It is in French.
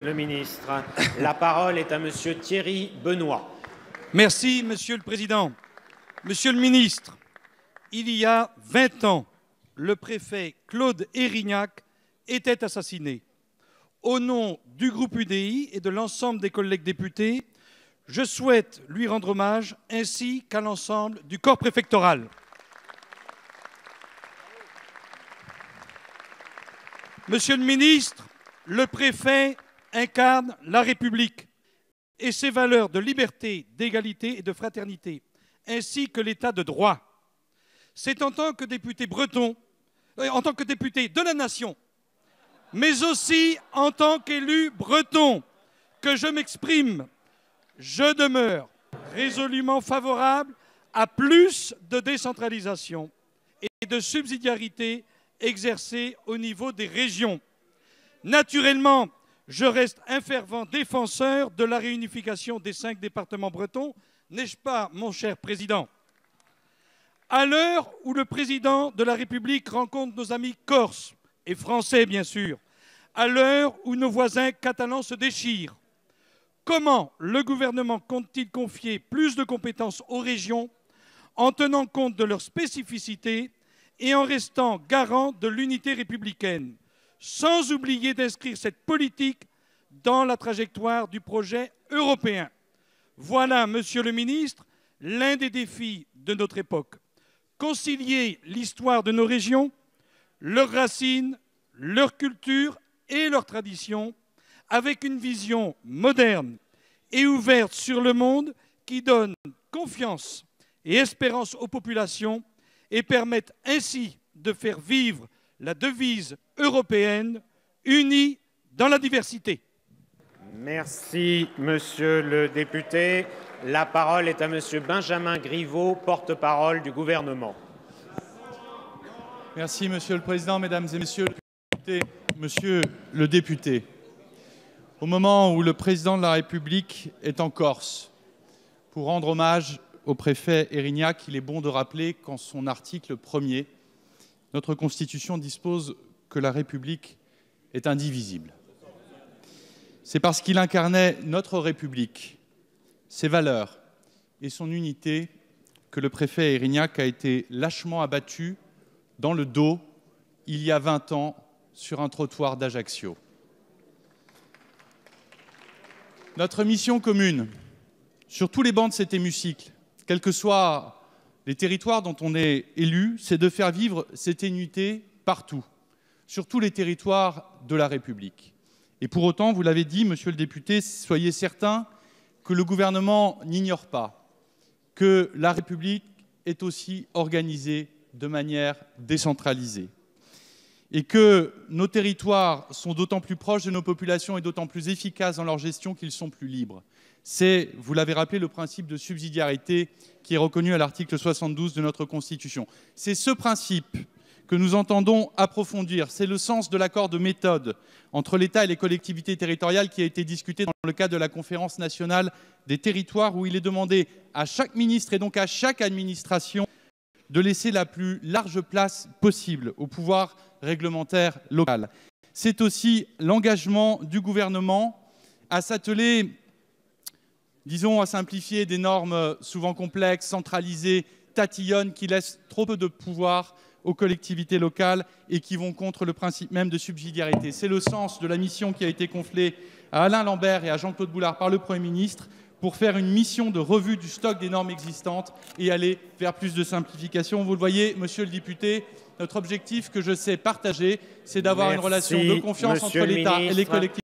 le ministre. La parole est à Monsieur Thierry Benoît. Merci, Monsieur le Président. Monsieur le ministre, il y a 20 ans, le préfet Claude Érignac était assassiné. Au nom du groupe UDI et de l'ensemble des collègues députés, je souhaite lui rendre hommage ainsi qu'à l'ensemble du corps préfectoral. Monsieur le ministre, le préfet incarne la République et ses valeurs de liberté, d'égalité et de fraternité, ainsi que l'état de droit. C'est en tant que député breton, en tant que député de la nation, mais aussi en tant qu'élu breton, que je m'exprime. Je demeure résolument favorable à plus de décentralisation et de subsidiarité exercée au niveau des régions. Naturellement, je reste un fervent défenseur de la réunification des 5 départements bretons, n'ai-je pas, mon cher président? À l'heure où le président de la République rencontre nos amis corses et français, bien sûr, à l'heure où nos voisins catalans se déchirent, comment le gouvernement compte-t-il confier plus de compétences aux régions en tenant compte de leurs spécificités et en restant garant de l'unité républicaine, sans oublier d'inscrire cette politique dans la trajectoire du projet européen? Voilà, Monsieur le ministre, l'un des défis de notre époque. Concilier l'histoire de nos régions, leurs racines, leur culture et leurs traditions, avec une vision moderne et ouverte sur le monde qui donne confiance et espérance aux populations et permette ainsi de faire vivre la devise européenne unie dans la diversité. Merci, Monsieur le député. La parole est à Monsieur Benjamin Griveaux, porte-parole du gouvernement. Merci, Monsieur le Président, Mesdames et Messieurs les députés. Monsieur le député, au moment où le Président de la République est en Corse pour rendre hommage au préfet Érignac, il est bon de rappeler qu'en son article 1er, notre Constitution dispose que la République est indivisible. C'est parce qu'il incarnait notre République, ses valeurs et son unité que le préfet Érignac a été lâchement abattu dans le dos, il y a 20 ans, sur un trottoir d'Ajaccio. Notre mission commune, sur tous les bancs de cet hémicycle, quels que soient les territoires dont on est élu, c'est de faire vivre cette unité partout, sur tous les territoires de la République. Et pour autant, vous l'avez dit, Monsieur le député, soyez certain que le gouvernement n'ignore pas que la République est aussi organisée de manière décentralisée et que nos territoires sont d'autant plus proches de nos populations et d'autant plus efficaces dans leur gestion qu'ils sont plus libres. C'est, vous l'avez rappelé, le principe de subsidiarité qui est reconnu à l'article 72 de notre Constitution. C'est ce principe que nous entendons approfondir. C'est le sens de l'accord de méthode entre l'État et les collectivités territoriales qui a été discuté dans le cadre de la Conférence nationale des territoires, où il est demandé à chaque ministre et donc à chaque administration de laisser la plus large place possible au pouvoir réglementaire local. C'est aussi l'engagement du gouvernement à s'atteler, disons, à simplifier des normes souvent complexes, centralisées, tatillonnes, qui laissent trop peu de pouvoir aux collectivités locales et qui vont contre le principe même de subsidiarité. C'est le sens de la mission qui a été confiée à Alain Lambert et à Jean-Claude Boulard par le Premier ministre pour faire une mission de revue du stock des normes existantes et aller vers plus de simplification. Vous le voyez, Monsieur le député, notre objectif que je sais partager, c'est d'avoir une relation de confiance entre l'État et les collectivités.